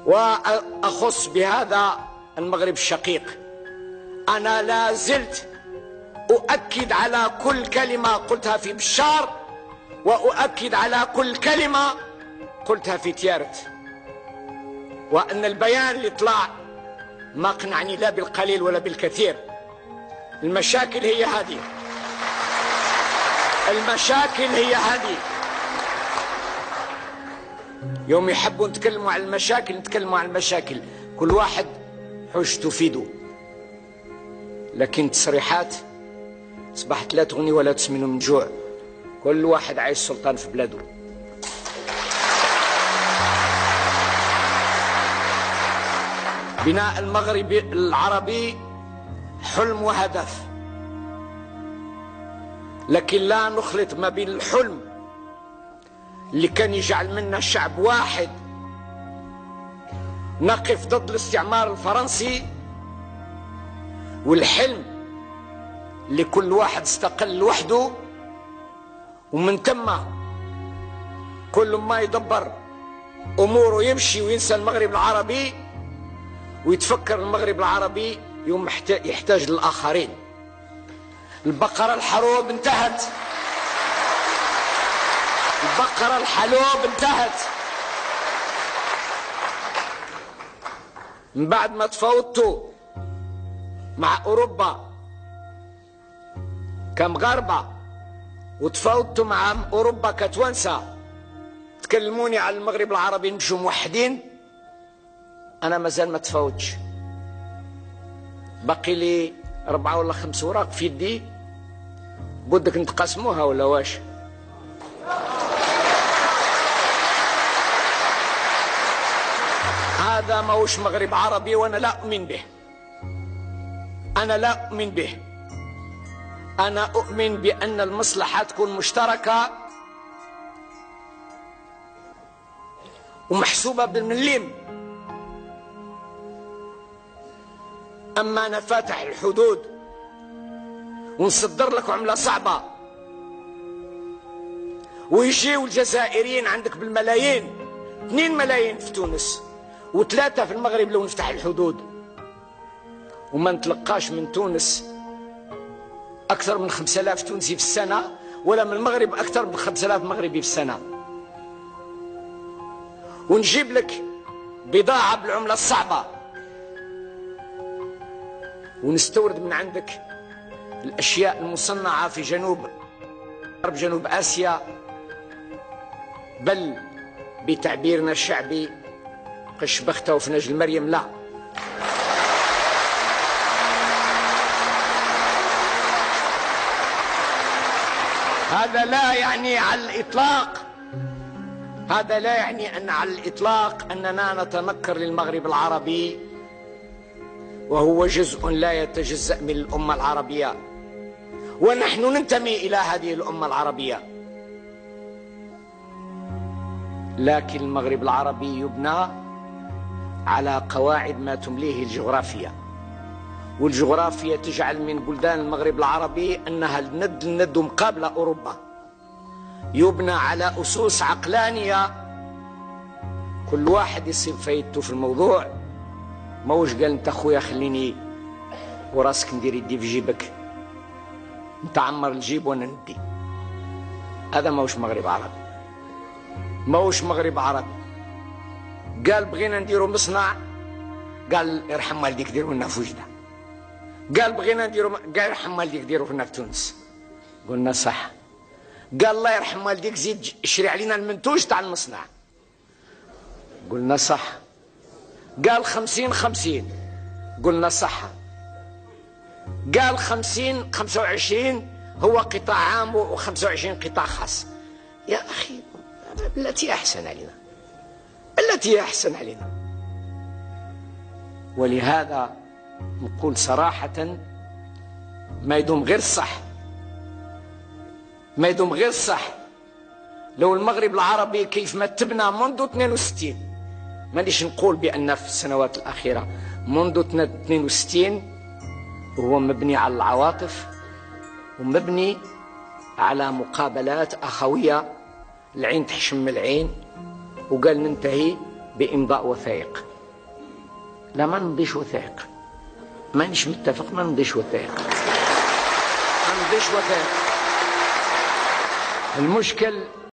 وأخص بهذا المغرب الشقيق. أنا لا زلت أؤكد على كل كلمة قلتها في بشار، وأؤكد على كل كلمة قلتها في تيارت، وأن البيان اللي طلع ما قنعني لا بالقليل ولا بالكثير. المشاكل هي هذه، المشاكل هي هذه. يوم يحبوا نتكلموا عن المشاكل نتكلموا عن المشاكل، كل واحد حوش تفيده، لكن تصريحات أصبحت لا تغني ولا تسمن من جوع. كل واحد عايش سلطان في بلاده. بناء المغرب العربي حلم وهدف، لكن لا نخلط ما بين الحلم اللي كان يجعل منا شعب واحد نقف ضد الاستعمار الفرنسي، والحلم اللي كل واحد استقل لوحده، ومن ثم كل ما يدبر أموره يمشي وينسى المغرب العربي، ويتفكر المغرب العربي يوم يحتاج للآخرين. البقرة الحروب انتهت، البقرة الحلوب انتهت. من بعد ما تفاوضتوا مع أوروبا كمغاربة وتفاوضتوا مع أوروبا كتوانسة تكلموني على المغرب العربي نمشوا موحدين، أنا مازال ما تفاوضتش. باقي لي 4 ولا 5 أوراق في يدي، بدك نتقاسموها ولا واش؟ هذا ماهوش مغرب عربي، وأنا لا أؤمن به. أنا لا أؤمن به. أنا أؤمن بأن المصلحة تكون مشتركة ومحسوبة بالمليم. أما أنا فاتح الحدود ونصدر لك عملة صعبة ويجيو الجزائريين عندك بالملايين، 2 ملايين في تونس و3 في المغرب لو نفتح الحدود، وما نتلقاش من تونس أكثر من 5000 تونسي في السنة، ولا من المغرب أكثر من 5000 مغربي في السنة، ونجيب لك بضاعة بالعملة الصعبة، ونستورد من عندك الأشياء المصنعة في جنوب آسيا، بل بتعبيرنا الشعبي قش بختة وفناج المريم. لا، هذا لا يعني على الإطلاق، هذا لا يعني أن على الإطلاق أننا نتنكر للمغرب العربي، وهو جزء لا يتجزأ من الأمة العربية، ونحن ننتمي إلى هذه الأمة العربية. لكن المغرب العربي يبنى على قواعد ما تمليه الجغرافيا، والجغرافيا تجعل من بلدان المغرب العربي أنها الند مقابلة أوروبا، يبنى على أسس عقلانية. كل واحد يصيب فايدته في الموضوع، ماهوش قال انت خويا خليني وراسك ندير يدي في جيبك، انت عمر الجيب وانا ندي. هذا ماهوش مغرب عربي، ماهوش مغرب عربي. قال بغينا نديروا مصنع، قال يرحم والديك ديروا لنا في وجده. قال بغينا نديروا، قال يرحم والديك ديروا لنا في تونس. قلنا صح. قال الله يرحم والديك زيد اشري علينا المنتوج تاع المصنع. قلنا صح. قال 50-50، قلنا صح. قال 50-25 هو قطاع عام و25 قطاع خاص. يا أخي التي أحسن علينا، التي أحسن علينا. ولهذا نقول صراحة ما يدوم غير الصح، ما يدوم غير الصح. لو المغرب العربي كيف ما تبنى منذ 62، مانيش نقول بأن في السنوات الأخيرة، منذ 62 وهو مبني على العواطف ومبني على مقابلات أخوية، العين تحشم العين، وقال ننتهي بإمضاء وثائق. لا ما نمضيش وثائق، مانيش متفق، ما نمضيش وثائق، ما نمضيش وثائق. المشكل